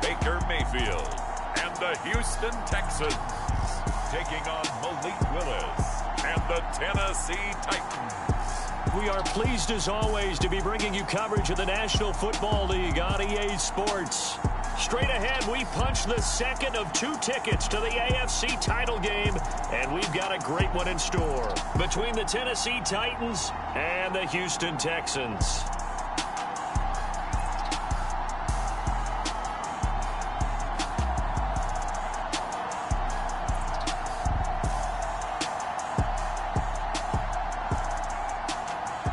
Baker Mayfield. And the Houston Texans taking on Malik Willis and the Tennessee Titans. We are pleased as always to be bringing you coverage of the National Football League on EA Sports. Straight ahead, we punch the second of 2 tickets to the AFC title game, and we've got a great one in store between the Tennessee Titans and the Houston Texans.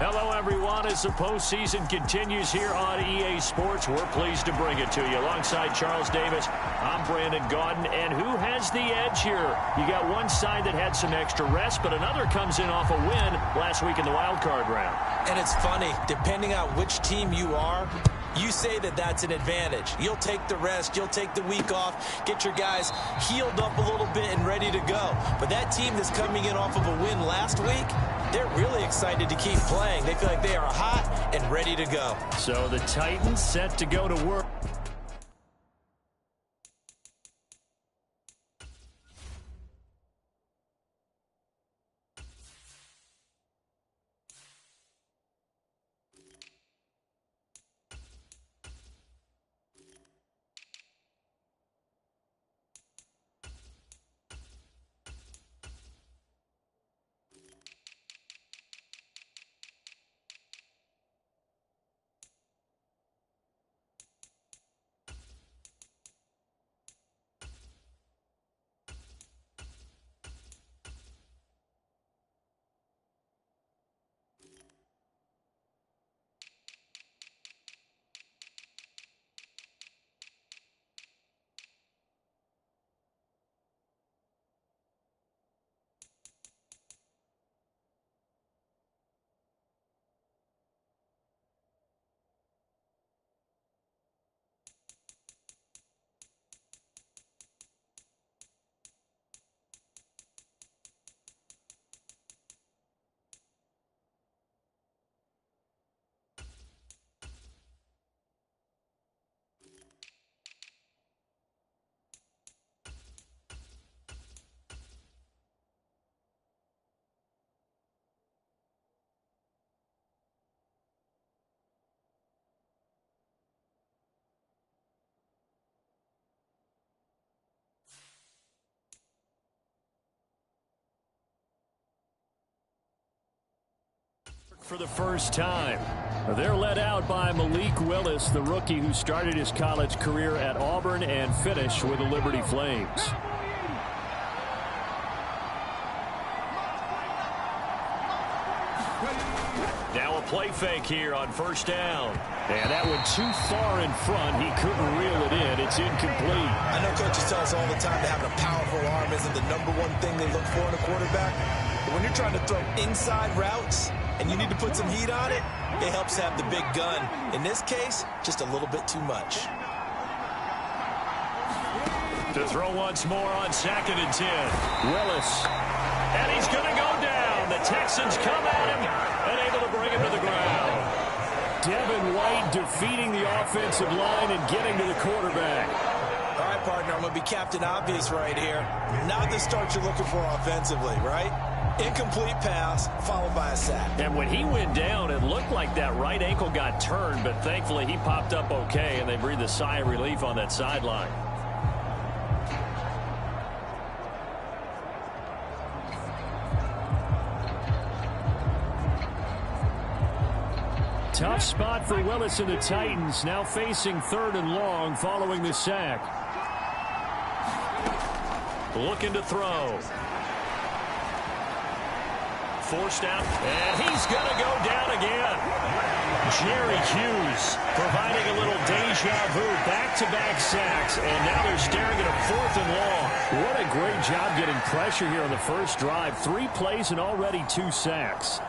Hello, everyone. As the postseason continues here on EA Sports, we're pleased to bring it to you. Alongside Charles Davis, I'm Brandon Gaudin. And who has the edge here? You got one side that had some extra rest, but another comes in off a win last week in the wild card round. And it's funny, depending on which team you are, you say that that's an advantage. You'll take the rest, you'll take the week off, get your guys healed up a little bit and ready to go. But that team that's coming in off of a win last week, they're really excited to keep playing. They feel like they are hot and ready to go. So the Titans set to go to work. For the first time. They're led out by Malik Willis, the rookie who started his college career at Auburn and finished with the Liberty Flames. Now a play fake here on first down. And that went too far in front. He couldn't reel it in. It's incomplete. I know coaches tell us all the time that having a powerful arm isn't the #1 thing they look for in a quarterback. But when you're trying to throw inside routes and you need to put some heat on it, it helps have the big gun. In this case, just a little bit too much. To throw once more on 2nd and 10. Willis. And he's going to go down. The Texans come at him and able to bring him to the ground. Devin White defeating the offensive line and getting to the quarterback. All right, partner, I'm going to be Captain Obvious right here. Not the start you're looking for offensively, right? Incomplete pass, followed by a sack. And when he went down, it looked like that right ankle got turned, but thankfully he popped up okay, and they breathed a sigh of relief on that sideline. Tough spot for Willis and the Titans, now facing 3rd and long following the sack. Looking to throw. Forced out, and he's going to go down again. Jerry Hughes providing a little deja vu, back-to-back sacks, and now they're staring at a 4th and long. What a great job getting pressure here on the first drive. 3 plays and already 2 sacks.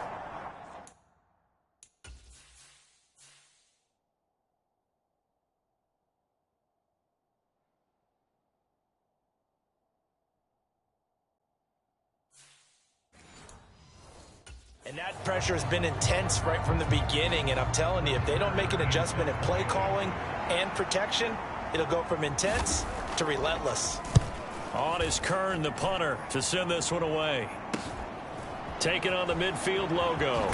And that pressure has been intense right from the beginning. And I'm telling you, if they don't make an adjustment in play calling and protection, It'll go from intense to relentless. On is Kern, the punter, to send this one away. Taking on the midfield logo.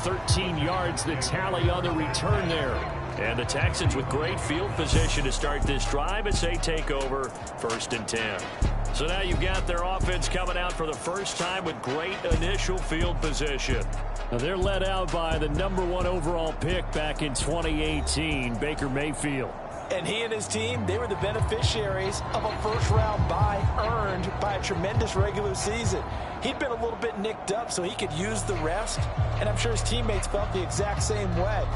13 yards the tally on the return there. And the Texans with great field position to start this drive as they take over 1st and 10. So now you've got their offense coming out for the first time with great initial field position. Now they're led out by the #1 overall pick back in 2018, Baker Mayfield. And he and his team, they were the beneficiaries of a first-round bye earned by a tremendous regular season. He'd been a little bit nicked up so he could use the rest, and I'm sure his teammates felt the exact same way.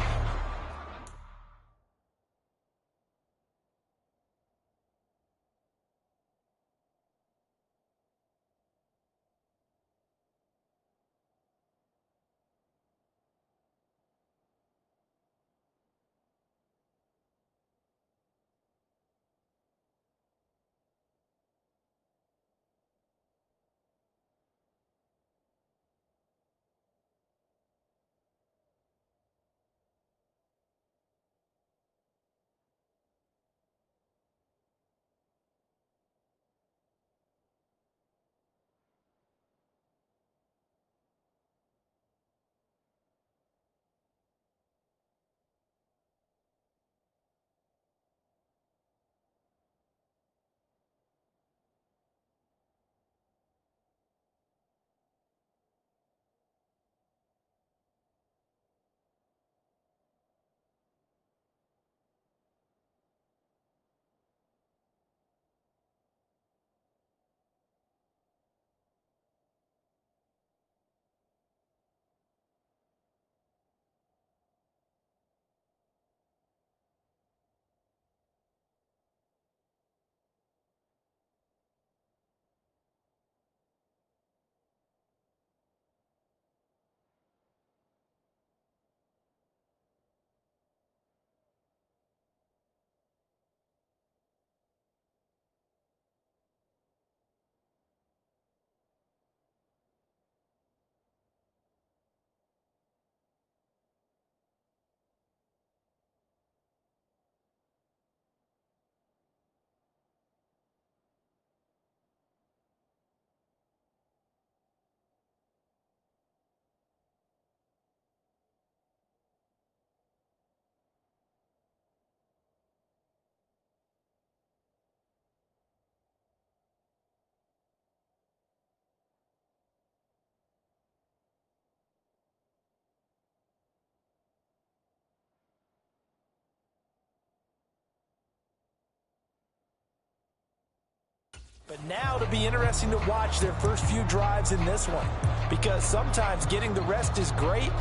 But now it'll be interesting to watch their first few drives in this one, because sometimes getting the rest is great,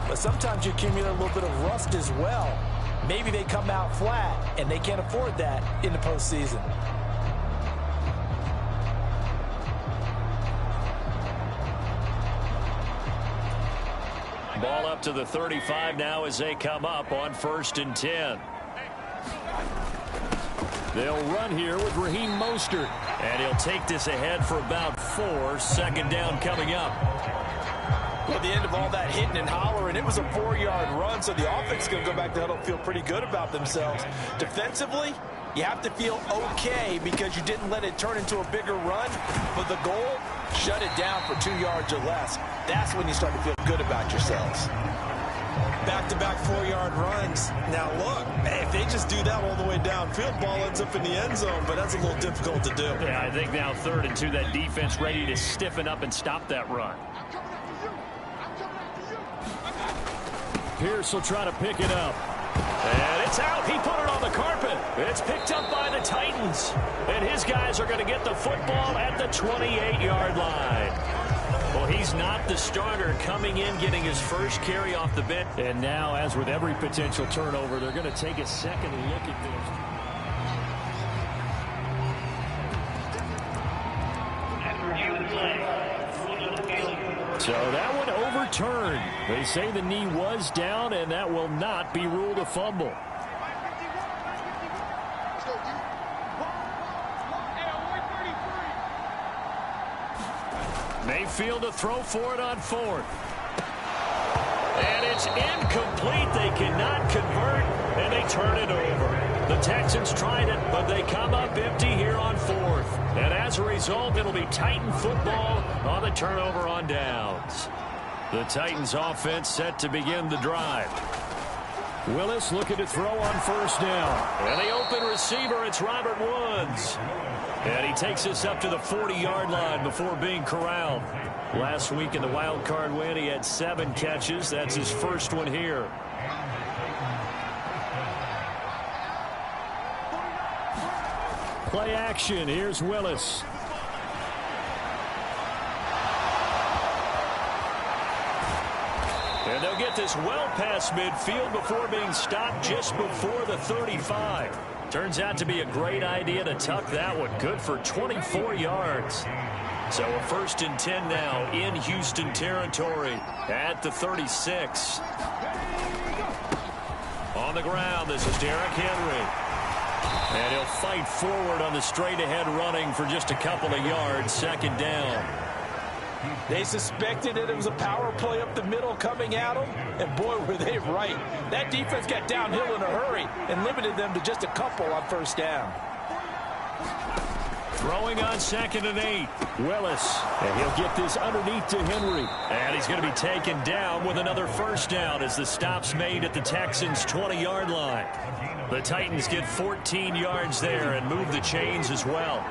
but sometimes you accumulate a little bit of rust as well. Maybe they come out flat, and they can't afford that in the postseason. Ball up to the 35 now as they come up on 1st and 10. They'll run here with Raheem Mostert. And he'll take this ahead for about 4. 2nd down coming up. Well, the end of all that hitting and hollering, it was a 4-yard run, so the offense is going to go back to huddle and feel pretty good about themselves. Defensively, you have to feel okay because you didn't let it turn into a bigger run. But the goal, shut it down for 2 yards or less. That's when you start to feel good about yourselves. Back-to-back 4-yard runs. Now, look, if they just do that all the way downfield, ball ends up in the end zone, but that's a little difficult to do. Yeah, I think now 3rd and 2, that defense ready to stiffen up and stop that run. Pierce will try to pick it up. And it's out. He put it on the carpet. It's picked up by the Titans. And his guys are going to get the football at the 28-yard line. Well, he's not the starter coming in, getting his first carry off the bench. And now, as with every potential turnover, they're going to take a second look at this. So that one overturned. They say the knee was down, and that will not be ruled a fumble. Mayfield to throw for it on 4th. And it's incomplete. They cannot convert, and they Texans tried it, but they come up empty here on fourth. And as a result, it'll be Titan football on the turnover on downs. The Titans offense set to begin the drive. Willis looking to throw on first down. And the open receiver, it's Robert Woods. And he takes us up to the 40-yard line before being corralled. Last week in the wild card win, he had 7 catches. That's his first one here. Play action. Here's Willis. And they'll get this well past midfield before being stopped just before the 35. Turns out to be a great idea to tuck that one. Good for 24 yards. So a 1st and 10 now in Houston territory at the 36. On the ground, this is Derrick Henry. And he'll fight forward on the straight-ahead running for just a couple of yards. 2nd down. They suspected that it was a power play up the middle coming at them, and boy, were they right. That defense got downhill in a hurry and limited them to just a couple on 1st down. Throwing on 2nd and 8. Willis. And he'll get this underneath to Henry. And he's going to be taken down with another 1st down as the stop's made at the Texans' 20-yard line. The Titans get 14 yards there and move the chains as well.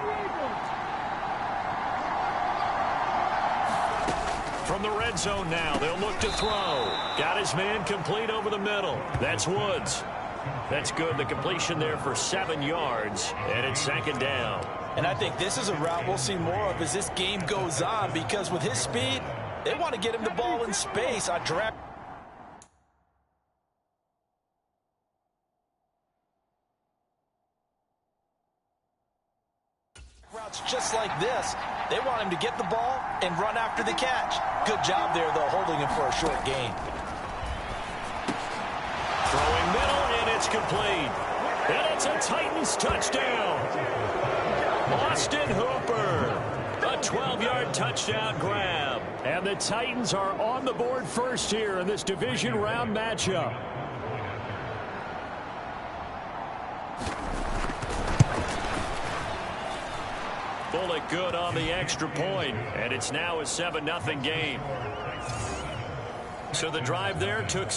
From the red zone now, they'll look to throw. Got his man complete over the middle. That's Woods. That's good. The completion there for 7 yards, and it's 2nd down. And I think this is a route we'll see more of as this game goes on, because with his speed, they want to get him the ball in space. I draft. Routes just like this, they want him to get the ball and run after the catch. Good job there, though, holding him for a short gain. Throwing middle, and it's complete. And it's a Titans touchdown. Austin Hooper, a 12-yard touchdown grab. And the Titans are on the board first here in this division round matchup. Bullock good on the extra point, and it's now a 7-0 game. So the drive there took...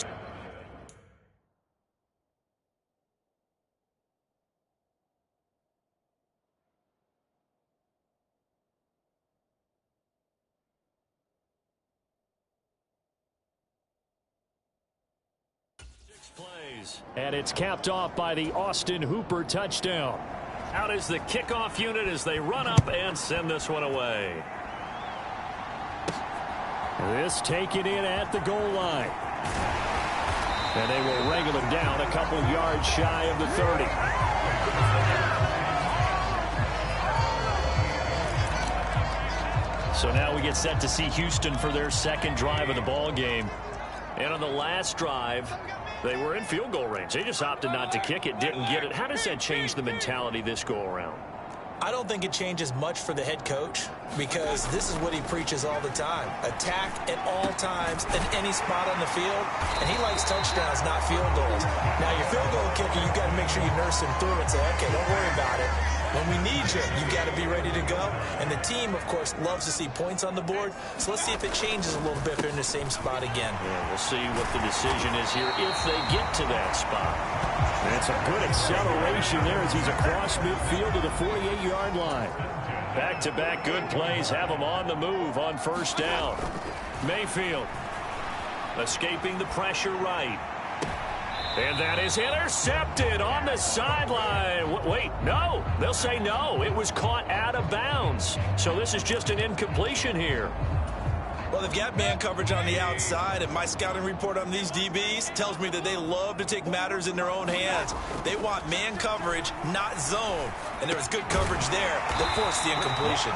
plays, and it's capped off by the Austin Hooper touchdown. Out is the kickoff unit as they run up and send this one away. This taken in at the goal line. And they will wrangle him down a couple yards shy of the 30. So now we get set to see Houston for their 2nd drive of the ball game. And on the last drive, they were in field goal range. They just opted not to kick it, didn't get it. How does that change the mentality this go-around? I don't think it changes much for the head coach, because this is what he preaches all the time. Attack at all times in any spot on the field, and he likes touchdowns, not field goals. Now, your field goal kicker, you got to make sure you nurse him through and say, okay, don't worry about it. When we need you, you got to be ready to go. And the team, of course, loves to see points on the board. So let's see if it changes a little bit if they're in the same spot again. Yeah, we'll see what the decision is here if they get to that spot. And it's a good acceleration there as he's across midfield to the 48-yard line. Back-to-back good plays have him on the move on 1st down. Mayfield escaping the pressure right. And that is intercepted on the sideline. Wait, no. They'll say no. It was caught out of bounds. So this is just an incompletion here. Well, they've got man coverage on the outside, and my scouting report on these DBs tells me that they love to take matters in their own hands. They want man coverage, not zone. And there was good coverage there that forced the incompletion.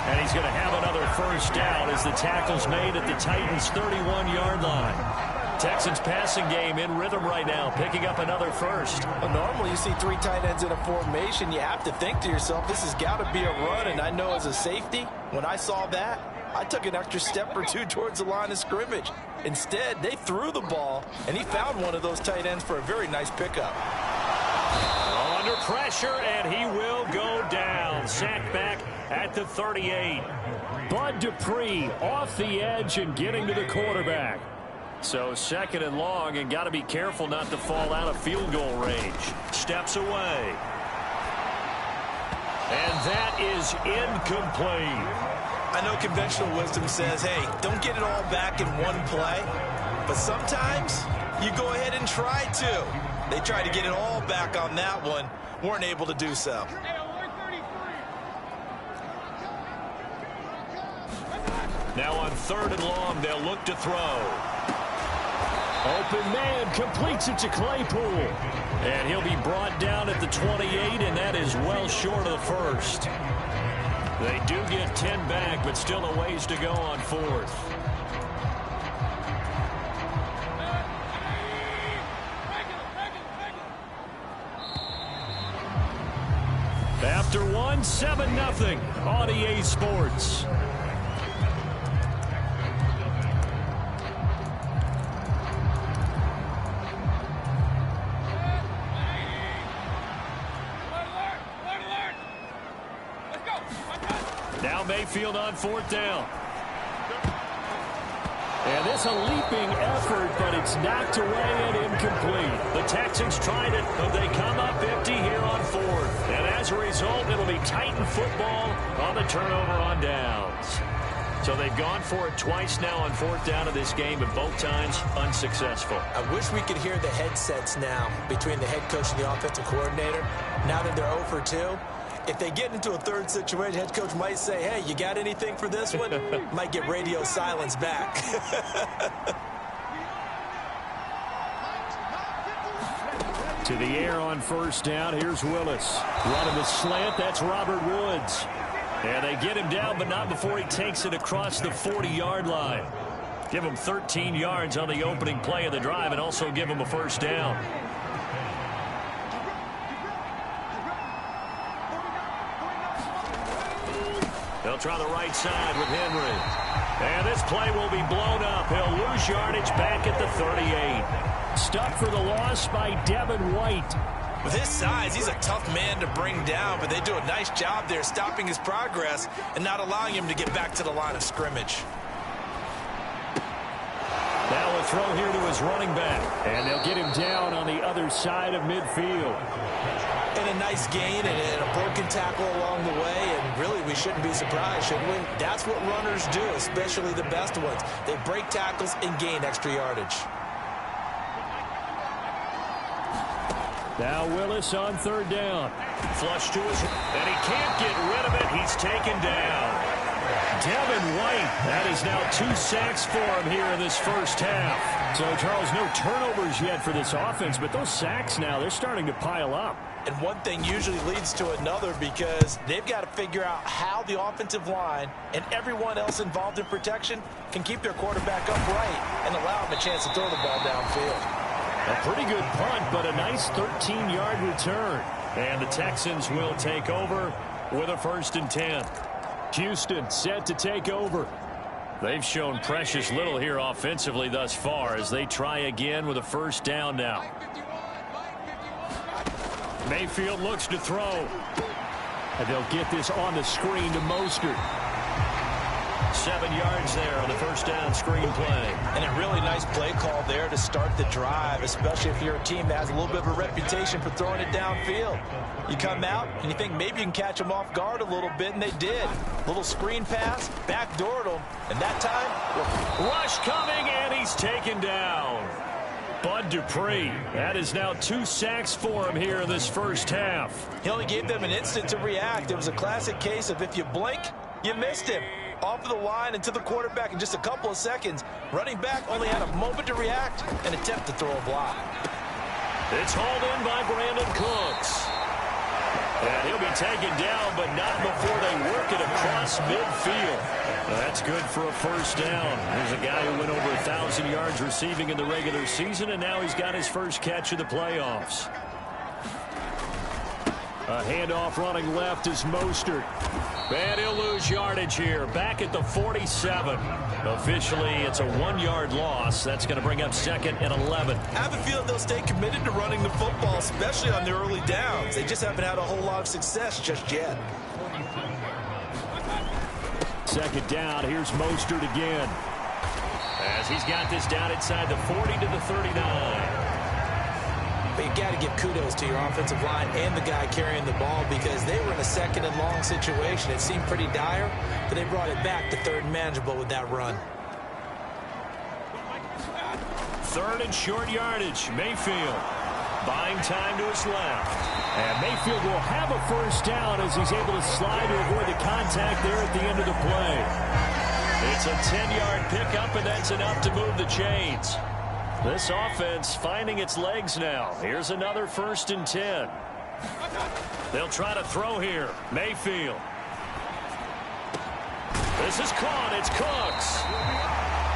And he's going to have another 1st down as the tackle's made at the Titans' 31-yard line. Texans passing game in rhythm right now, picking up another 1st. Well, normally you see 3 tight ends in a formation. You have to think to yourself, this has got to be a run. And I know as a safety, when I saw that, I took an extra step or 2 towards the line of scrimmage. Instead, they threw the ball, and he found one of those tight ends for a very nice pickup. Oh, under pressure, and he will go down. Sacked back at the 38. Bud Dupree off the edge and getting to the quarterback. So 2nd and long, and got to be careful not to fall out of field goal range. Steps away. And that is incomplete. I know conventional wisdom says, hey, don't get it all back in one play. But sometimes you go ahead and try to. They tried to get it all back on that one. Weren't able to do so. Now on 3rd and long, they'll look to throw. Open man completes it to Claypool. And he'll be brought down at the 28, and that is well short of the first. They do get 10 back, but still a ways to go on 4th. After one, 7-0 on EA Sports. Now Mayfield on 4th down. And this a leaping effort, but it's knocked away and incomplete. The Texans tried it, but they come up empty here on 4th. And as a result, it'll be Titan football on the turnover on downs. So they've gone for it twice now on 4th down of this game, but both times unsuccessful. I wish we could hear the headsets now between the head coach and the offensive coordinator. Now that they're 0 for 2. If they get into a 3rd situation, head coach might say, hey, you got anything for this one? Might get radio silence back. To the air on 1st down. Here's Willis. Running the slant. That's Robert Woods. And they get him down, but not before he takes it across the 40-yard line. Give him 13 yards on the opening play of the drive and also give him a 1st down. They'll try the right side with Henry. And this play will be blown up. He'll lose yardage back at the 38. Stuck for the loss by Devin White. With his size, he's a tough man to bring down, but they do a nice job there stopping his progress and not allowing him to get back to the line of scrimmage. Now a throw here to his running back. And they'll get him down on the other side of midfield. And a nice gain and a broken tackle along the way, and really we shouldn't be surprised, should we? That's what runners do, especially the best ones. They break tackles and gain extra yardage. Now Willis on 3rd down. Flush to his, and he can't get rid of it. He's taken down. Devin White, that is now 2 sacks for him here in this 1st half. So, Charles, no turnovers yet for this offense, but those sacks now, they're starting to pile up. And one thing usually leads to another because they've got to figure out how the offensive line and everyone else involved in protection can keep their quarterback upright and allow him a chance to throw the ball downfield. A pretty good punt, but a nice 13-yard return. And the Texans will take over with a 1st and 10. Houston set to take over. They've shown precious little here offensively thus far as they try again with a 1st down now. Mayfield looks to throw. And they'll get this on the screen to Mostert. 7 yards there on the 1st down screen play. And a really nice play call there to start the drive, especially if you're a team that has a little bit of a reputation for throwing it downfield. You come out and you think maybe you can catch them off guard a little bit, and they did. Little screen pass, backdoored them, and that time, rush coming, and he's taken down. Bud Dupree, that is now 2 sacks for him here in this 1st half. He only gave them an instant to react. It was a classic case of if you blink, you missed him. Off of the line and to the quarterback in just a couple of seconds. Running back only had a moment to react and attempt to throw a block. It's hauled in by Brandon Cooks. And he'll be taken down, but not before they work it across midfield. That's good for a 1st down. There's a guy who went over 1,000 yards receiving in the regular season, and now he's got his first catch of the playoffs. A handoff running left is Mostert. And he'll lose yardage here, back at the 47. Officially, it's a 1-yard loss. That's going to bring up 2nd and 11. I have a feeling they'll stay committed to running the football, especially on their early downs. They just haven't had a whole lot of success just yet. 2nd down, here's Mostert again. As he's got this down inside the 40 to the 39. But you got to give kudos to your offensive line and the guy carrying the ball because they were in a 2nd and long situation. It seemed pretty dire, but they brought it back to 3rd and manageable with that run. 3rd and short yardage. Mayfield buying time to his left. And Mayfield will have a 1st down as he's able to slide to avoid the contact there at the end of the play. It's a 10-yard pickup, and that's enough to move the chains. This offense finding its legs now. Here's another 1st and 10. They'll try to throw here. Mayfield. This is caught. It's Cooks.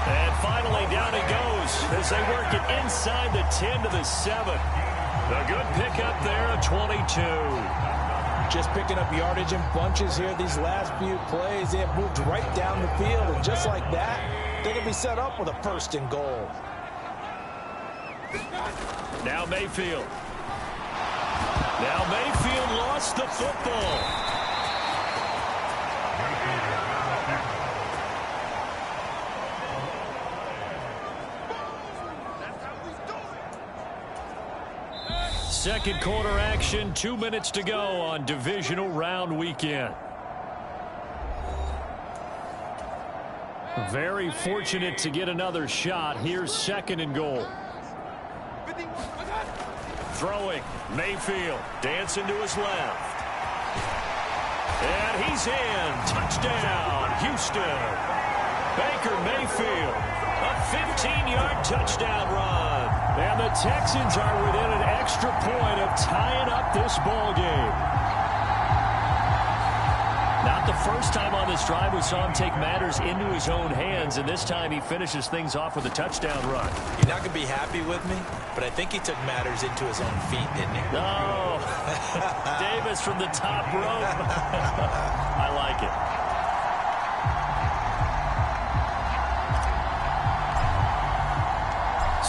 And finally down he goes as they work it inside the 10 to the 7. A good pickup there, a 22. Just picking up yardage in bunches here these last few plays. They have moved right down the field, and just like that, they're going to be set up with a 1st and goal. Now Mayfield. Now Mayfield lost the football. Second quarter action, 2 minutes to go on divisional round weekend. Very fortunate to get another shot. Here's 2nd and goal. Throwing, Mayfield, dancing to his left. And he's in. Touchdown, Houston. Baker Mayfield, a 15-yard touchdown run. And the Texans are within an extra point of tying up this ball game. Not the first time on this drive we saw him take matters into his own hands, and this time he finishes things off with a touchdown run. You're not going to be happy with me, but I think he took matters into his own feet, didn't he? No. Davis from the top rope. I like it.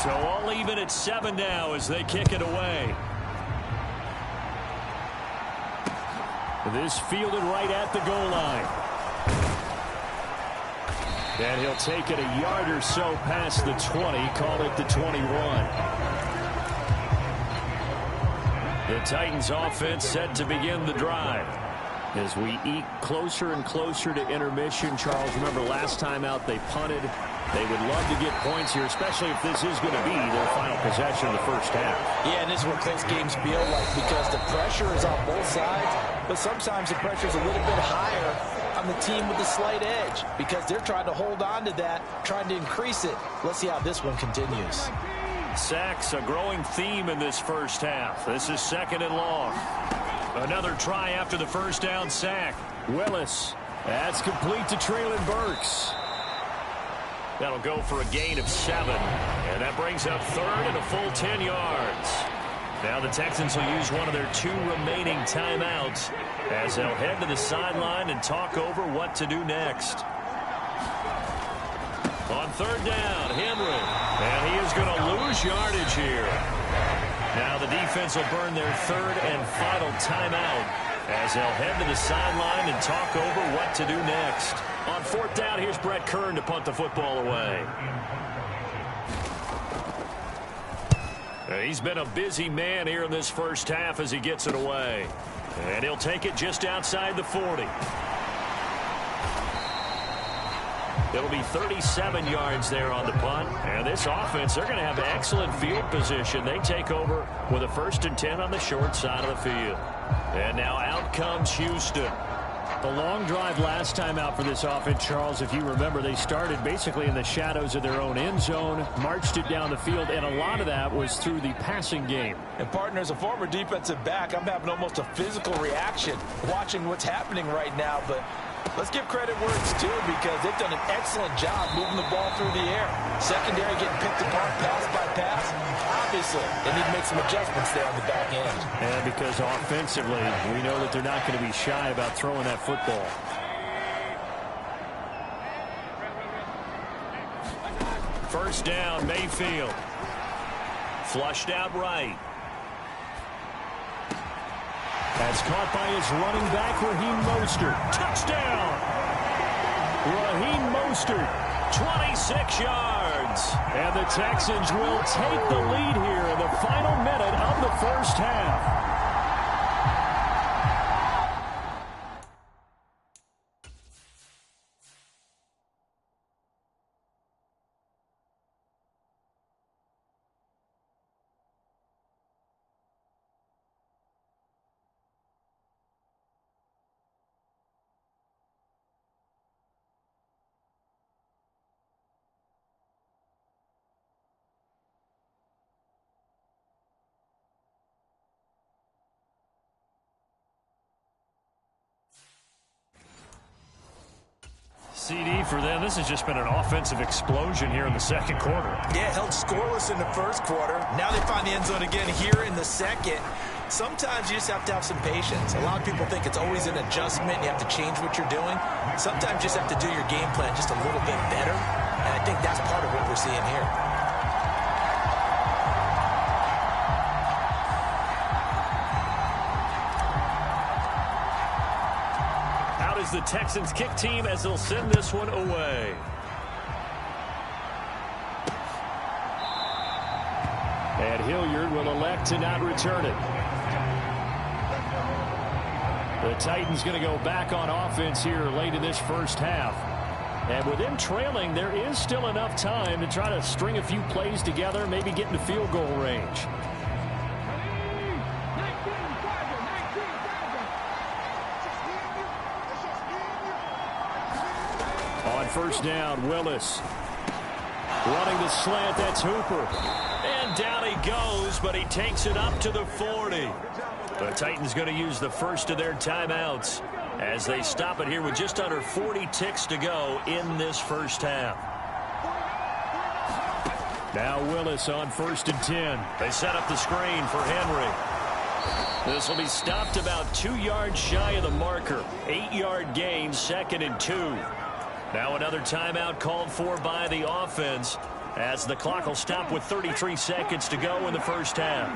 So all even at 7 now as they kick it away. This fielded right at the goal line. And he'll take it a yard or so past the 20, call it the 21. The Titans offense set to begin the drive. As we eat closer and closer to intermission, Charles, remember last time out they punted. They would love to get points here, especially if this is going to be their final possession of the first half. Yeah, and this is what close games feel like because the pressure is on both sides, but sometimes the pressure is a little bit higher on the team with the slight edge because they're trying to hold on to that, trying to increase it. Let's see how this one continues. Sacks, a growing theme in this first half. This is 2nd and long. Another try after the first down sack. Willis. That's complete to Treylon Burks. That'll go for a gain of 7. And that brings up 3rd and a full 10 yards. Now the Texans will use one of their 2 remaining timeouts as they'll head to the sideline and talk over what to do next. On 3rd down, Henry. And he is going to lose yardage here. Now the defense will burn their 3rd and final timeout as they'll head to the sideline and talk over what to do next. On 4th down, here's Brett Kern to punt the football away. He's been a busy man here in this first half as he gets it away. And he'll take it just outside the 40. It'll be 37 yards there on the punt. And this offense, they're going to have excellent field position. They take over with a 1st and 10 on the short side of the field. And now out comes Houston. The long drive last time out for this offense, Charles, if you remember, they started basically in the shadows of their own end zone, marched it down the field, and a lot of that was through the passing game. And, partner, as a former defensive back, I'm having almost a physical reaction watching what's happening right now, but Let's give credit where it's due because they've done an excellent job moving the ball through the air. Secondary getting picked apart pass by pass. Obviously, they need to make some adjustments there on the back end. And because offensively, we know that they're not going to be shy about throwing that football. First down, Mayfield. Flushed out right. That's caught by his running back, Raheem Mostert. Touchdown! Raheem Mostert, 26 yards. And the Texans will take the lead here in the final minute of the first half. CD for them. This has just been an offensive explosion here in the second quarter. Yeah, held scoreless in the first quarter. Now they find the end zone again here in the second. Sometimes you just have to have some patience. A lot of people think it's always an adjustment. You have to change what you're doing. Sometimes you just have to do your game plan just a little bit better. And I think that's part of what we're seeing here. The Texans kick team as they'll send this one away. And Hilliard will elect to not return it. The Titans going to go back on offense here late in this first half. And with them trailing, there is still enough time to try to string a few plays together, maybe get into field goal range. First down, Willis. Running the slant, that's Hooper. And down he goes, but he takes it up to the 40. The Titans going to use the first of their timeouts as they stop it here with just under 40 ticks to go in this first half. Now Willis on 1st and 10. They set up the screen for Henry. This will be stopped about 2 yards shy of the marker. 8-yard gain, 2nd and 2. Now another timeout called for by the offense as the clock will stop with 33 seconds to go in the first half.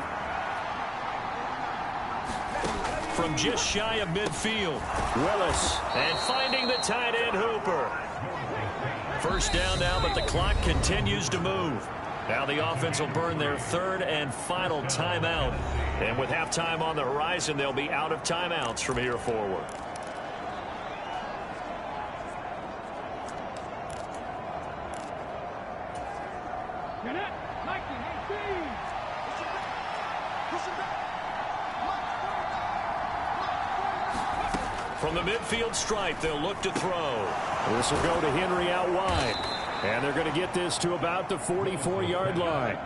From just shy of midfield, Willis, and finding the tight end Hooper. First down now, but the clock continues to move. Now the offense will burn their 3rd and final timeout. And with halftime on the horizon, they'll be out of timeouts from here forward. From the midfield stripe, they'll look to throw. This will go to Henry out wide. And they're going to get this to about the 44-yard line.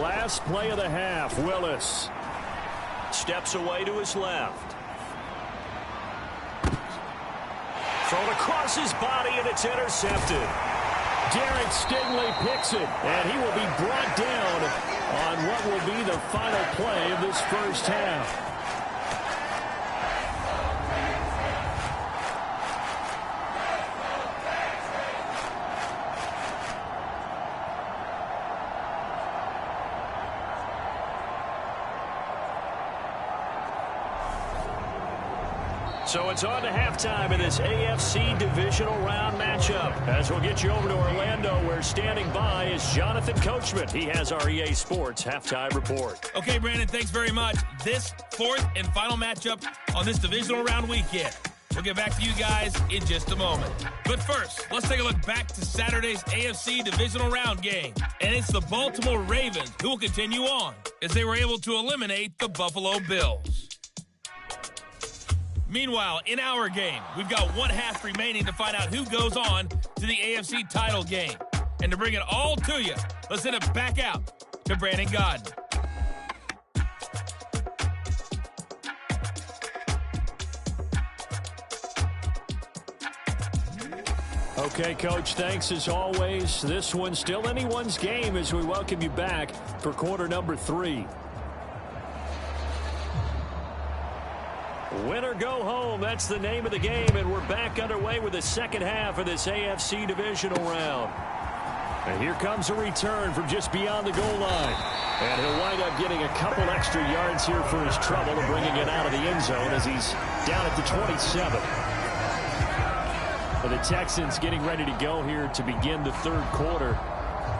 Last play of the half, Willis. Steps away to his left. Thrown across his body, and it's intercepted. Derek Stingley picks it, and he will be brought down on what will be the final play of this first half. So it's on to halftime in this AFC divisional round matchup. As we'll get you over to Orlando, where standing by is Jonathan Coachman. He has our EA Sports halftime report. Okay, Brandon, thanks very much. This 4th and final matchup on this divisional round weekend. We'll get back to you guys in just a moment. But first, let's take a look back to Saturday's AFC divisional round game. And it's the Baltimore Ravens who will continue on as they were able to eliminate the Buffalo Bills. Meanwhile, in our game, we've got 1 half remaining to find out who goes on to the AFC title game. And to bring it all to you, let's send it back out to Brandon Godden. Okay, Coach, thanks as always. This one's still anyone's game as we welcome you back for quarter number 3. Win or go home, that's the name of the game, and we're back underway with the second half of this AFC divisional round. And here comes a return from just beyond the goal line. And he'll wind up getting a couple extra yards here for his trouble and bringing it out of the end zone as he's down at the 27. The Texans getting ready to go here to begin the third quarter.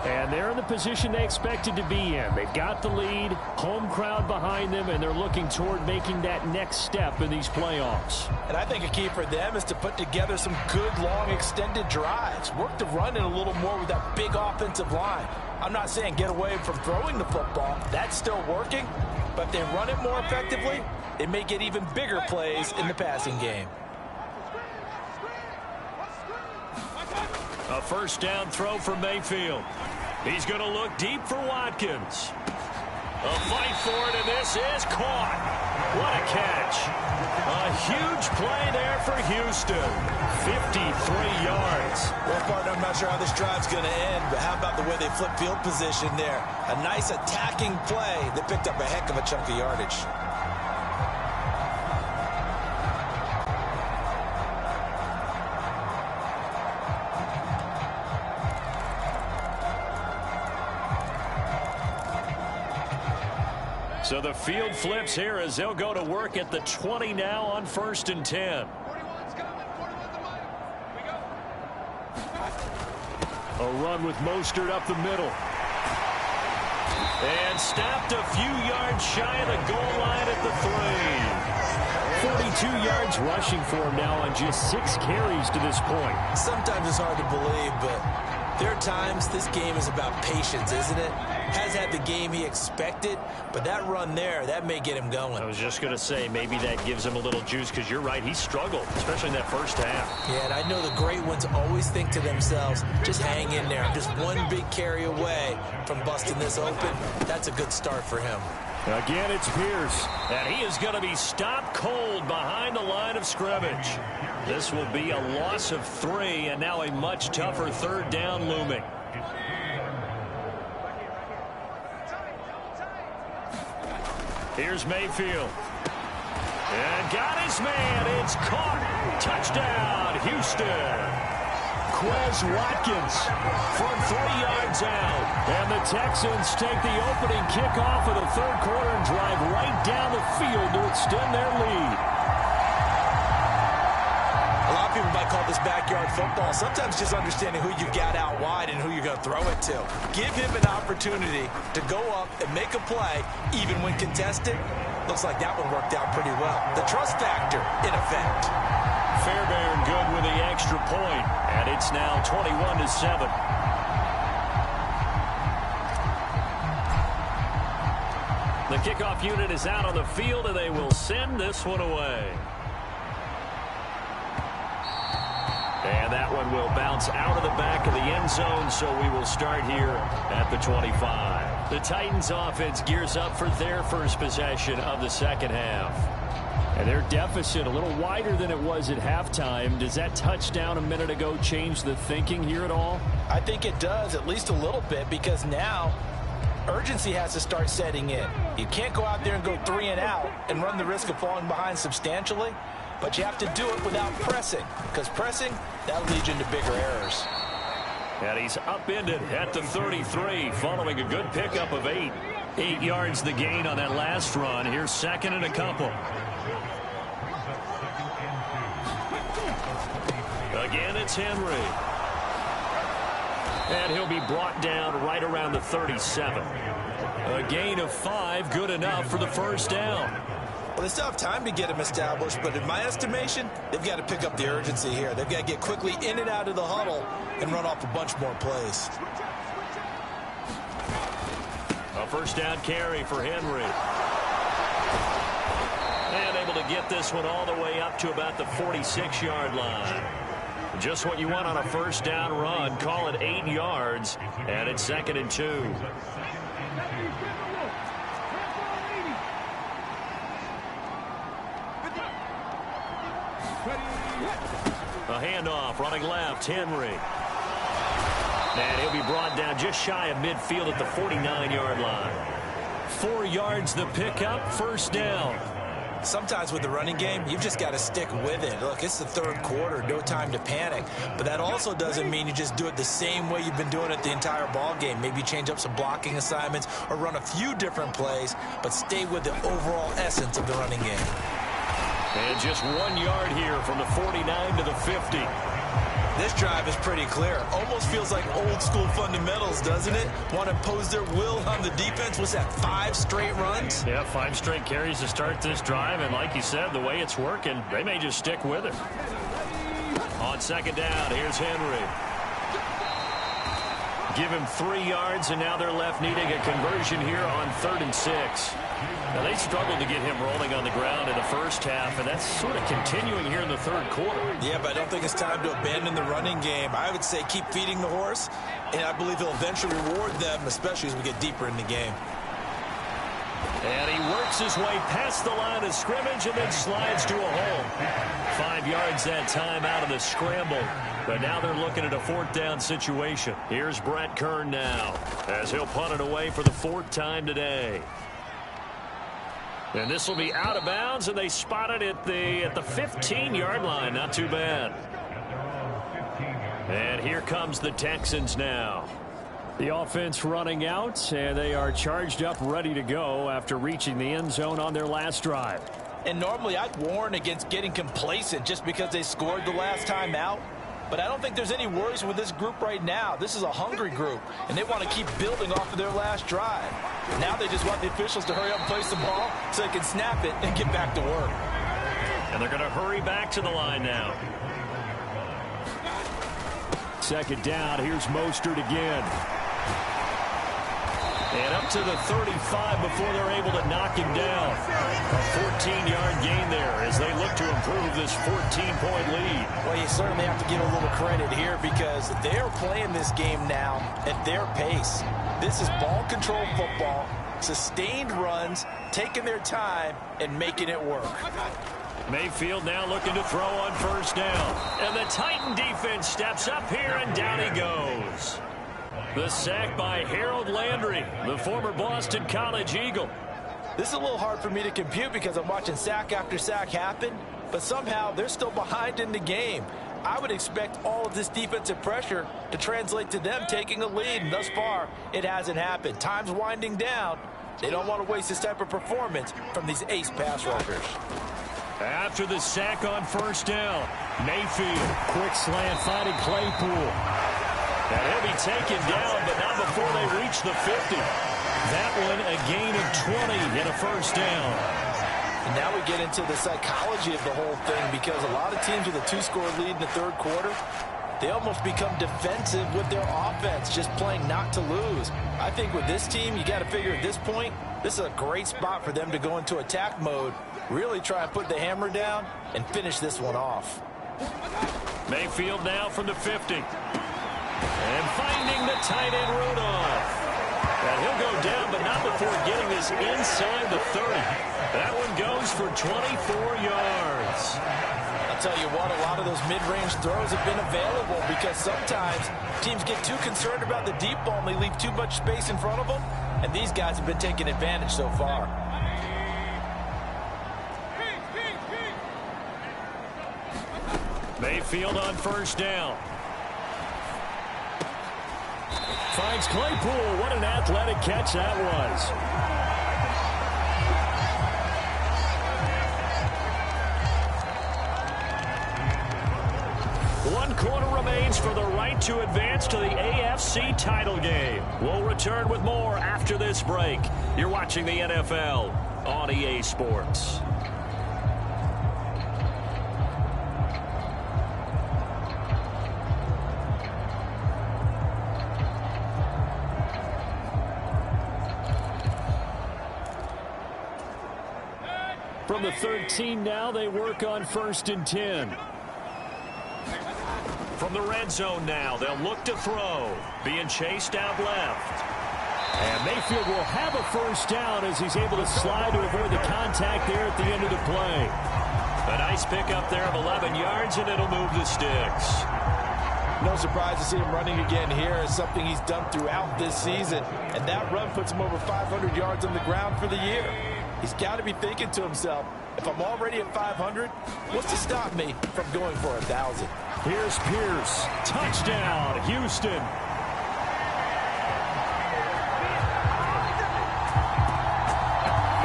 And they're in the position they expected to be in. They've got the lead, home crowd behind them, and they're looking toward making that next step in these playoffs. And I think a key for them is to put together some good, long, extended drives. Work the run in a little more with that big offensive line. I'm not saying get away from throwing the football. That's still working. But if they run it more effectively, they may get even bigger plays in the passing game. A first down throw for Mayfield. He's going to look deep for Watkins. A fight for it, and this is caught. What a catch. A huge play there for Houston. 53 yards. Well, partner, I'm not sure how this drive's going to end, but how about the way they flip field position there? A nice attacking play that picked up a heck of a chunk of yardage. So the field flips here as they'll go to work at the 20 now on 1st and 10. A run with Mostert up the middle. And stopped a few yards shy of the goal line at the 3. 42 yards rushing for him now on just 6 carries to this point. Sometimes it's hard to believe, but there are times this game is about patience, isn't it? Has had the game he expected, but that run there, that may get him going. I was just going to say, maybe that gives him a little juice, because you're right, he struggled, especially in that first half. Yeah, and I know the great ones always think to themselves, just hang in there. I'm just one big carry away from busting this open. That's a good start for him. Again, it's Pierce, and he is going to be stopped cold behind the line of scrimmage. This will be a loss of 3, and now a much tougher third down looming. Here's Mayfield. And got his man. It's caught. Touchdown, Houston. Quez Watkins from 3 yards out. And the Texans take the opening kickoff of the third quarter and drive right down the field to extend their lead. A lot of people might call this backyard football. Sometimes just understanding who you've got out wide and who you're going to throw it to. Give him an opportunity to go up and make a play, even when contested. Looks like that one worked out pretty well. The trust factor in effect. Fairbairn good with the extra point, and it's now 21-7. The kickoff unit is out on the field, and they will send this one away. And that one will bounce out of the back of the end zone, so we will start here at the 25. The Titans offense gears up for their first possession of the second half. And their deficit a little wider than it was at halftime. Does that touchdown a minute ago change the thinking here at all? I think it does, at least a little bit, because now urgency has to start setting in. You can't go out there and go 3 and out and run the risk of falling behind substantially. But you have to do it without pressing, because pressing, that leads you into bigger errors. And he's upended at the 33, following a good pickup of 8. 8 yards the gain on that last run. Here's second and a couple. Again, it's Henry. And he'll be brought down right around the 37. A gain of 5, good enough for the first down. Well, they still have time to get him established, but in my estimation, they've got to pick up the urgency here. They've got to get quickly in and out of the huddle and run off a bunch more plays. A first down carry for Henry. And able to get this one all the way up to about the 46-yard line. Just what you want on a first down run. Call it 8 yards, and it's 2nd and 2. A handoff, running left, Henry. And he'll be brought down just shy of midfield at the 49-yard line. 4 yards the pickup, first down. Sometimes with the running game, you've just got to stick with it. Look, it's the third quarter, no time to panic. But that also doesn't mean you just do it the same way you've been doing it the entire ball game. Maybe change up some blocking assignments or run a few different plays, but stay with the overall essence of the running game. And just 1 yard here from the 49 to the 50. This drive is pretty clear. Almost feels like old school fundamentals, doesn't it? Want to impose their will on the defense. What's that, 5 straight runs? Yeah, 5 straight carries to start this drive. And like you said, the way it's working, they may just stick with it. On second down, here's Henry. Give him 3 yards, and now they're left needing a conversion here on 3rd and 6. Now, they struggled to get him rolling on the ground in the first half, and that's sort of continuing here in the third quarter. Yeah, but I don't think it's time to abandon the running game. I would say keep feeding the horse, and I believe he'll eventually reward them, especially as we get deeper in the game. And he works his way past the line of scrimmage and then slides to a hole. 5 yards that time out of the scramble. But now they're looking at a 4th down situation. Here's Brett Kern now as he'll punt it away for the 4th time today. And this will be out of bounds, and they spot it at the 15-yard line. Not too bad. And here comes the Texans now. The offense running out, and they are charged up, ready to go after reaching the end zone on their last drive. And normally I'd warn against getting complacent just because they scored the last time out. But I don't think there's any worries with this group right now. This is a hungry group, and they want to keep building off of their last drive. Now they just want the officials to hurry up and place the ball so they can snap it and get back to work. And they're going to hurry back to the line now. Second down, here's Mostert again. And up to the 35 before they're able to knock him down. A 14-yard gain there as they look to improve this 14-point lead. Well, you certainly have to give a little credit here because they're playing this game now at their pace. This is ball control football, sustained runs, taking their time, and making it work. Mayfield now looking to throw on first down. And the Titan defense steps up here, and down he goes. The sack by Harold Landry, the former Boston College Eagle. This is a little hard for me to compute because I'm watching sack after sack happen, but somehow they're still behind in the game. I would expect all of this defensive pressure to translate to them taking a lead, and thus far, it hasn't happened. Time's winding down. They don't want to waste this type of performance from these ace pass rushers. After the sack on first down, Mayfield, quick slant, finding Claypool. And he'll be taken down, but not before they reach the 50. That one a gain of 20 and a first down. And now we get into the psychology of the whole thing because a lot of teams with a 2-score lead in the third quarter, they almost become defensive with their offense, just playing not to lose. I think with this team, you got to figure at this point, this is a great spot for them to go into attack mode, really try and put the hammer down and finish this one off. Mayfield now from the 50. And finding the tight end Rudolph. And he'll go down, but not before getting this inside the 30. That one goes for 24 yards. I'll tell you what, a lot of those mid-range throws have been available because sometimes teams get too concerned about the deep ball and they leave too much space in front of them. And these guys have been taking advantage so far. Mayfield on first down. Finds Claypool. What an athletic catch that was. One quarter remains for the right to advance to the AFC title game. We'll return with more after this break. You're watching the NFL on EA Sports. From the 13 now, they work on 1st and 10. From the red zone now, they'll look to throw. Being chased out left. And Mayfield will have a first down as he's able to slide to avoid the contact there at the end of the play. A nice pickup there of 11 yards, and it'll move the sticks. No surprise to see him running again here. It's something he's done throughout this season. And that run puts him over 500 yards on the ground for the year. He's got to be thinking to himself, if I'm already at 500, what's to stop me from going for 1,000? Here's Pierce. Touchdown, Houston.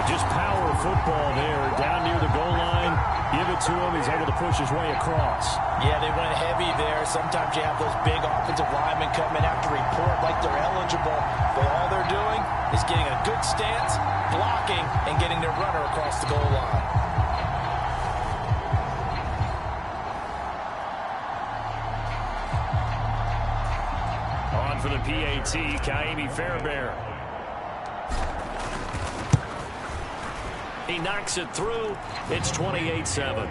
Just power football there. Down near the goal line. Give it to him. He's able to push his way across. Yeah, they went heavy there. Sometimes you have those big offensive linemen come in after report like they're eligible. But all they're doing is getting a good stance, blocking, and getting their runner across the goal line. On for the PAT, Kaimi Fairbairn. He knocks it through. It's 28-7.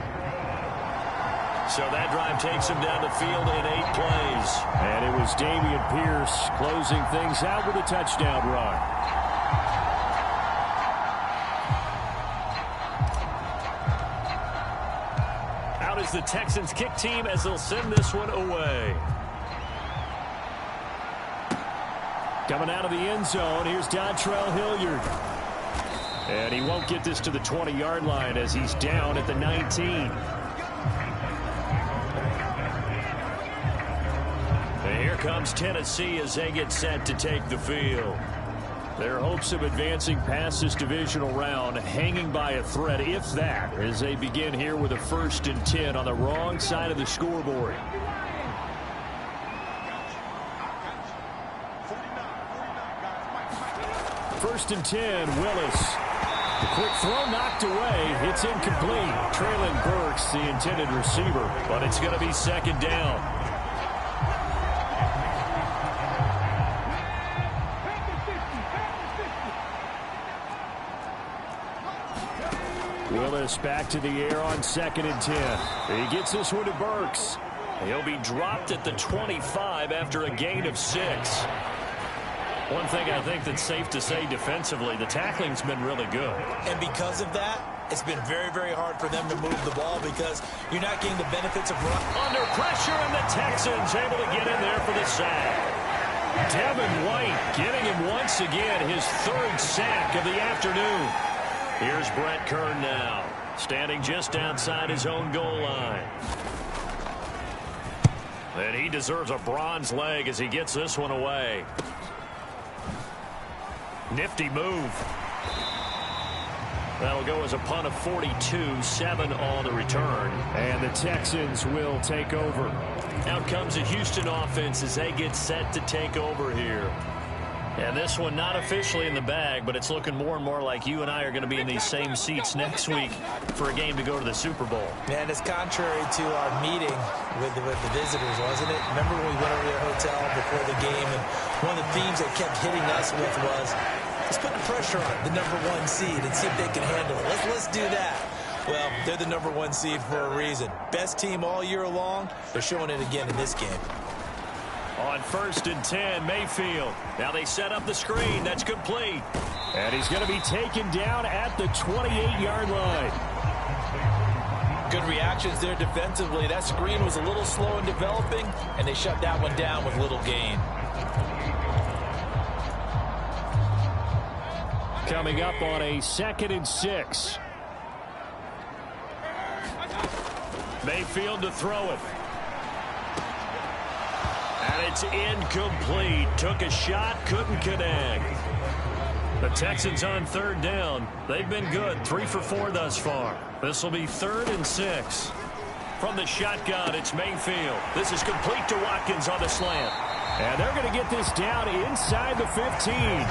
So that drive takes him down the field in 8 plays. And it was Dameon Pierce closing things out with a touchdown run. Out is the Texans kick team as they'll send this one away. Coming out of the end zone, here's Dontrell Hilliard. And he won't get this to the 20-yard line as he's down at the 19. And here comes Tennessee as they get set to take the field. Their hopes of advancing past this divisional round hanging by a thread, if that, as they begin here with a 1st and 10 on the wrong side of the scoreboard. First and 10, Willis. The quick throw knocked away. It's incomplete. Traylon Burks, the intended receiver, but it's going to be 2nd down. Willis back to the air on 2nd and 10. He gets this one to Burks. He'll be dropped at the 25 after a gain of 6. One thing I think that's safe to say defensively, the tackling's been really good. And because of that, it's been very, very hard for them to move the ball because you're not getting the benefits of run. Under pressure, and the Texans able to get in there for the sack. Devin White getting him once again, his 3rd sack of the afternoon. Here's Brett Kern now, standing just outside his own goal line. And he deserves a bronze leg as he gets this one away. Nifty move. That'll go as a punt of 42, 7 on the return. And the Texans will take over. Out comes the Houston offense as they get set to take over here. And this one not officially in the bag, but it's looking more and more like you and I are going to be in these same seats next week for a game to go to the Super Bowl. Man, it's contrary to our meeting with the visitors, wasn't it? Remember when we went over to their hotel before the game, and one of the themes they kept hitting us with was, let's put the pressure on the #1 seed and see if they can handle it. Let's do that. Well, they're the #1 seed for a reason. Best team all year long. They're showing it again in this game. On 1st and 10, Mayfield. Now they set up the screen. That's complete. And he's going to be taken down at the 28-yard line. Good reactions there defensively. That screen was a little slow in developing, and they shut that one down with little gain. Coming up on a 2nd and 6. Mayfield to throw it. And it's incomplete. Took a shot, couldn't connect. The Texans on 3rd down. They've been good, 3 for 4 thus far. This will be 3rd and 6. From the shotgun, it's Mayfield. This is complete to Watkins on the slant. And they're going to get this down inside the 15.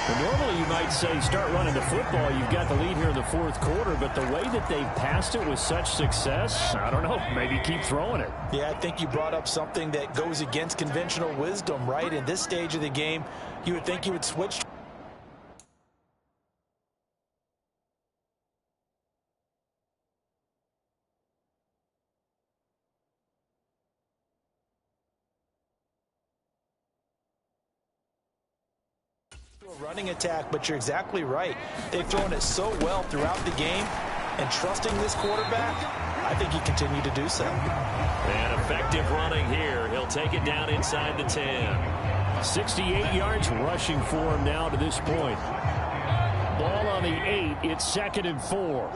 Well, normally you might say start running the football. You've got the lead here in the 4th quarter, but the way that they've passed it with such success, I don't know, maybe keep throwing it. Yeah, I think you brought up something that goes against conventional wisdom, right? In this stage of the game, you would think you would switch running attack, but you're exactly right. They've thrown it so well throughout the game, and trusting this quarterback, I think he continue to do so. And effective running here. He'll take it down inside the 10. 68 yards rushing for him now to this point. Ball on the 8. It's 2nd and 4.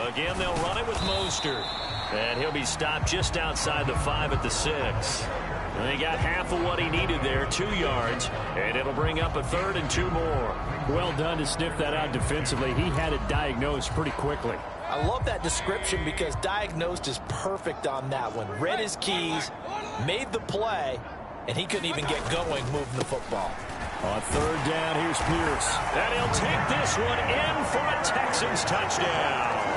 Again, they'll run it with Mostert. And he'll be stopped just outside the 5 at the 6. And they got half of what he needed there, 2 yards. And it'll bring up a 3rd and 2 more. Well done to sniff that out defensively. He had it diagnosed pretty quickly. I love that description because diagnosed is perfect on that one. Read his keys, made the play, and he couldn't even get going moving the football. On 3rd down, here's Pierce. And he'll take this one in for a Texans touchdown.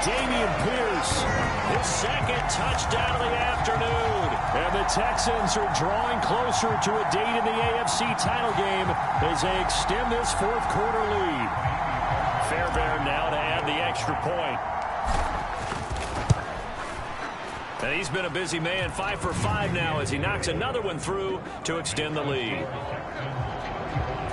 Dameon Pierce, his 2nd touchdown of the afternoon. And the Texans are drawing closer to a date in the AFC title game as they extend this 4th quarter lead. Fairbairn now to add the extra point. And he's been a busy man, 5 for 5 now as he knocks another one through to extend the lead.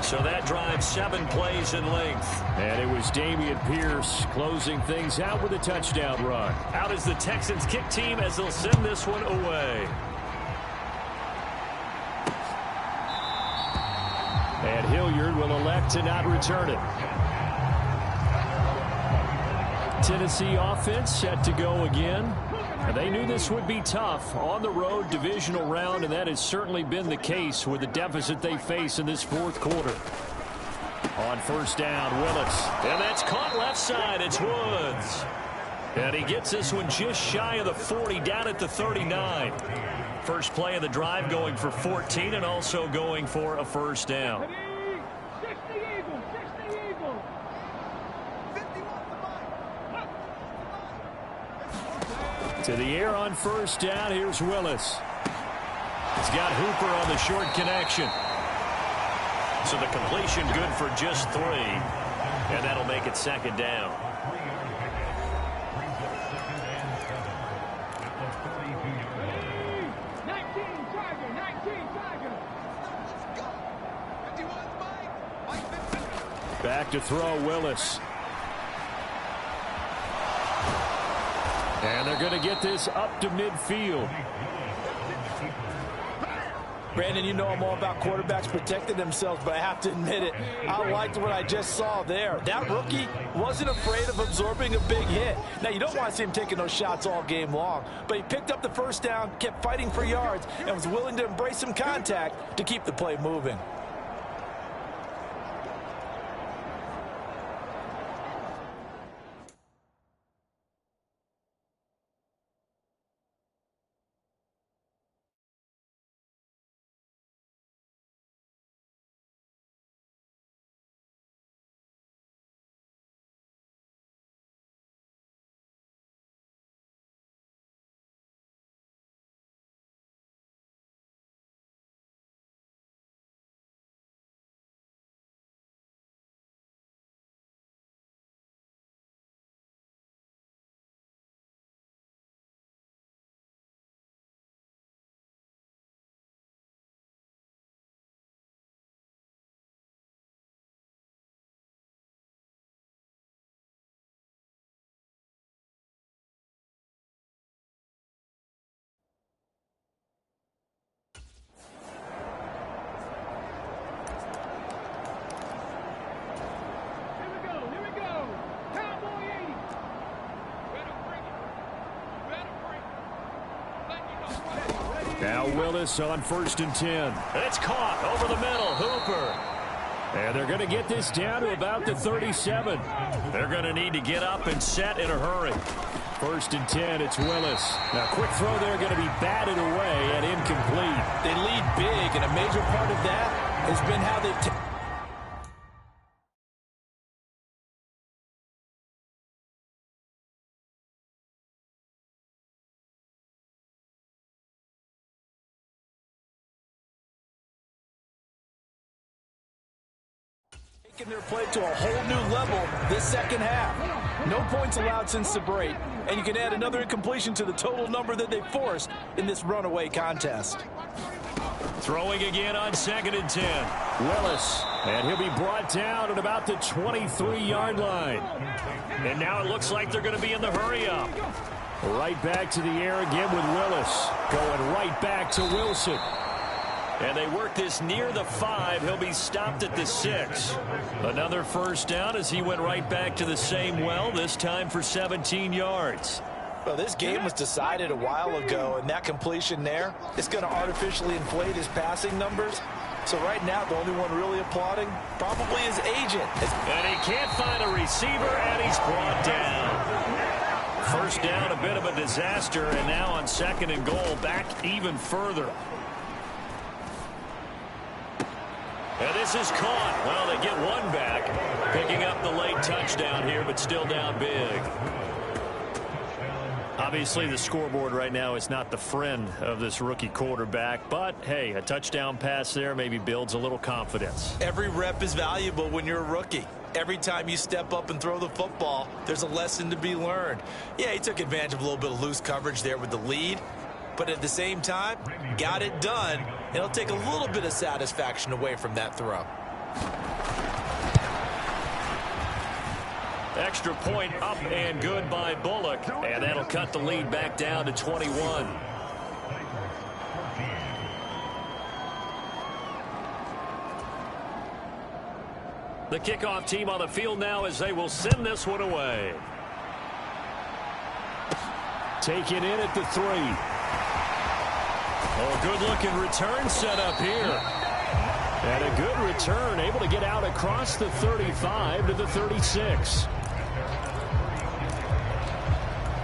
So that drives 7 plays in length. And it was Dameon Pierce closing things out with a touchdown run. Out is the Texans kick team as they'll send this one away. And Hilliard will elect to not return it. Tennessee offense set to go again. And they knew this would be tough on the road divisional round, and that has certainly been the case with the deficit they face in this 4th quarter. On 1st down, Willis. And that's caught left side. It's Woods. And he gets this one just shy of the 40, down at the 39. First play of the drive going for 14 and also going for a 1st down. To the air on 1st down, here's Willis. He's got Hooper on the short connection. So the completion good for just 3. And that'll make it 2nd down. Back to throw, Willis. And they're going to get this up to midfield. Brandon, you know I'm all about quarterbacks protecting themselves, but I have to admit it. I liked what I just saw there. That rookie wasn't afraid of absorbing a big hit. Now, you don't want to see him taking those shots all game long, but he picked up the 1st down, kept fighting for yards, and was willing to embrace some contact to keep the play moving. Now Willis on 1st and 10. It's caught over the middle. Hooper. And they're going to get this down to about the 37. They're going to need to get up and set in a hurry. 1st and 10, it's Willis. Now, quick throw there going to be batted away and incomplete. They lead big, and a major part of that has been how they've taking their play to a whole new level this 2nd half. No points allowed since the break, and you can add another incompletion to the total number that they forced in this runaway contest. Throwing again on 2nd and 10. Willis. And he'll be brought down at about the 23-yard line. And now it looks like they're going to be in the hurry-up. Right back to the air again with Willis. Going right back to Wilson. And they work this near the 5. He'll be stopped at the 6. Another first down as he went right back to the same well, this time for 17 yards. Well, this game was decided a while ago, and that completion there is going to artificially inflate his passing numbers. So right now, the only one really applauding probably his agent. And he can't find a receiver, and he's brought down. First down, a bit of a disaster, and now on 2nd and goal, back even further. And this is caught. Well, they get one back, picking up the late touchdown here, but still down big. Obviously, the scoreboard right now is not the friend of this rookie quarterback, but, hey, a touchdown pass there maybe builds a little confidence. Every rep is valuable when you're a rookie. Every time you step up and throw the football, there's a lesson to be learned. Yeah, he took advantage of a little bit of loose coverage there with the lead, but at the same time, got it done. It'll take a little bit of satisfaction away from that throw. Extra point up and good by Bullock, and that'll cut the lead back down to 21. The kickoff team on the field now as they will send this one away. Taken in at the 3. Oh, good-looking return set up here. And a good return, able to get out across the 35 to the 36.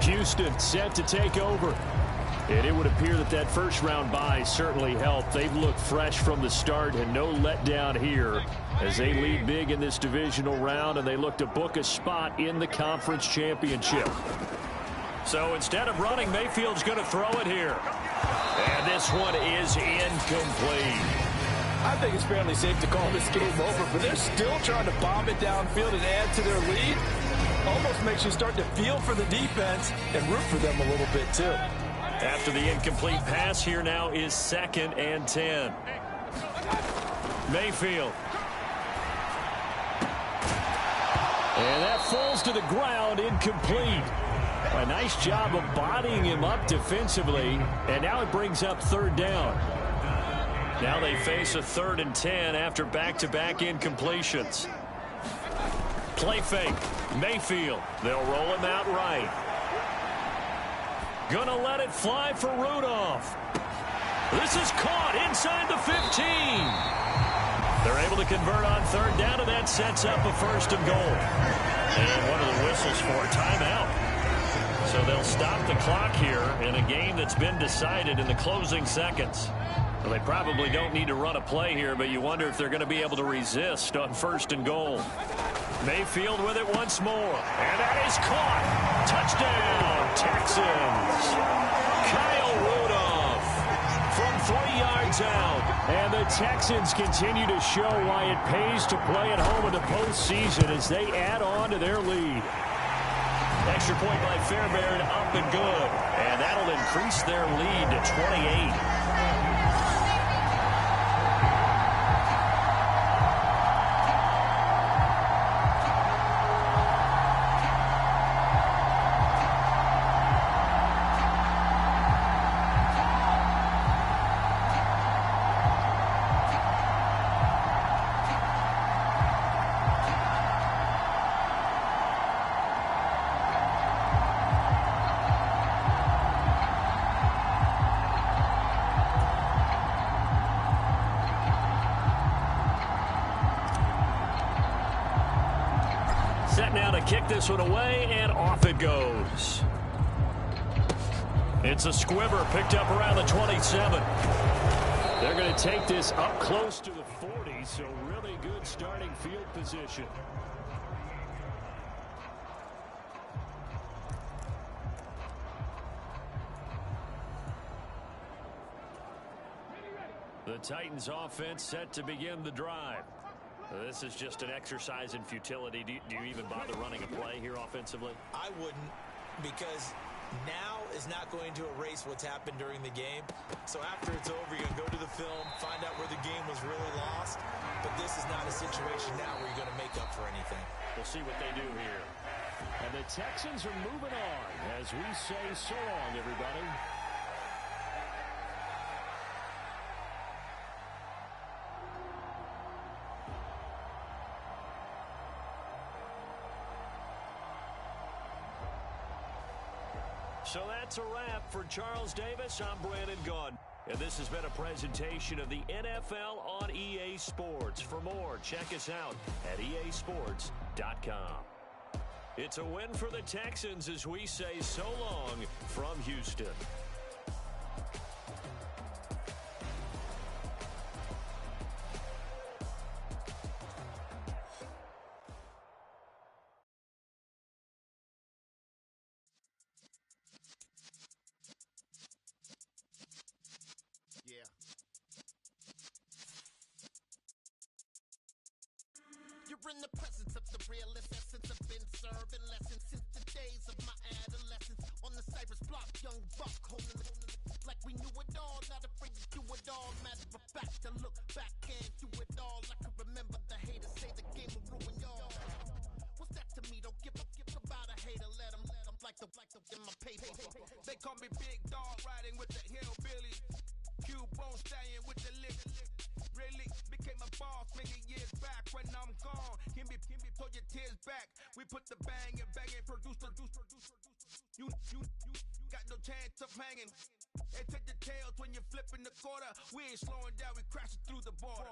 Houston set to take over. And it would appear that that first-round bye certainly helped. They've looked fresh from the start and no letdown here as they lead big in this divisional round, and they look to book a spot in the conference championship. So instead of running, Mayfield's going to throw it here. And this one is incomplete. I think it's fairly safe to call this game over, but they're still trying to bomb it downfield and add to their lead. Almost makes you start to feel for the defense and root for them a little bit, too. After the incomplete pass, here now is 2nd and 10. Mayfield. And that falls to the ground, incomplete. A nice job of bodying him up defensively, and now it brings up 3rd down. Now they face a 3rd and 10 after back-to-back incompletions. Play fake. Mayfield. They'll roll him out right. Gonna let it fly for Rudolph. This is caught inside the 15. They're able to convert on 3rd down, and that sets up a 1st and goal. And one of the whistles for a timeout. So they'll stop the clock here in a game that's been decided in the closing seconds. Well, they probably don't need to run a play here, but you wonder if they're going to be able to resist on 1st and goal. Mayfield with it once more. And that is caught. Touchdown, Texans. Kyle Rudolph from 3 yards out. And the Texans continue to show why it pays to play at home in the postseason as they add on to their lead. Extra point by Fairbairn, up and good. And that'll increase their lead to 28. Set now to kick this one away, and off it goes. It's a squibber picked up around the 27. They're going to take this up close to the 40, so really good starting field position. The Titans offense set to begin the drive. This is just an exercise in futility. Do you even bother running a play here offensively? I wouldn't, because Now is not going to erase what's happened during the game. So after it's over, you're going to go to the film, find out where the game was really lost. But this is not a situation now where you're going to make up for anything. We'll see what they do here. And the Texans are moving on as we say so long, everybody. So that's a wrap. For Charles Davis, I'm Brandon Gaudin. And this has been a presentation of the NFL on EA Sports. For more, check us out at easports.com. It's a win for the Texans as we say so long from Houston. Yeah. You're in the presence of the realest essence. I've been serving lessons since the days of my adolescence. On the Cypress block, young buck holding it like we knew it all. Not afraid to do it all. Matter of fact, to look back and do it all. I can remember the haters say the game will ruin y'all. What's that to me? Don't give about a hater. Let them like the in my paper. They call me Big Dog, riding with the hillbillies. Q-Bone stallion with the lick. Really became a boss many years back. When I'm gone, give me pull your tears back. We put the bang and produce. You got no chance of hanging. And take the tails when you're flipping the quarter. We ain't slowing down, we crashing through the border.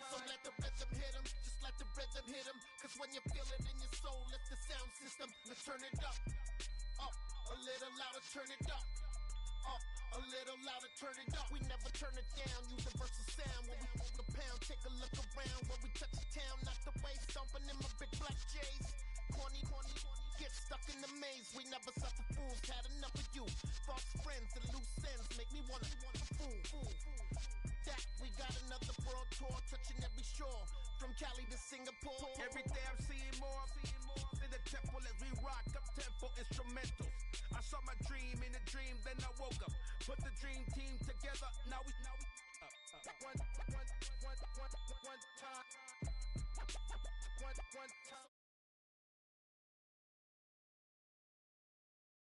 So let the rhythm hit him, just let the rhythm hit him. Cause when you feel it in your soul, lift the sound system. Let's turn it up, a little louder, turn it up, a little louder, turn it up. We never turn it down, universal sound. When we walk the pound, take a look around. When we touch the town, knock the way, stomping in my big black J's. Corny, get stuck in the maze. We never suffer fools, had enough of you. False friends and loose ends make me wanna fool. That we got another world tour, touching every shore, from Cali to Singapore. Every day I'm seeing more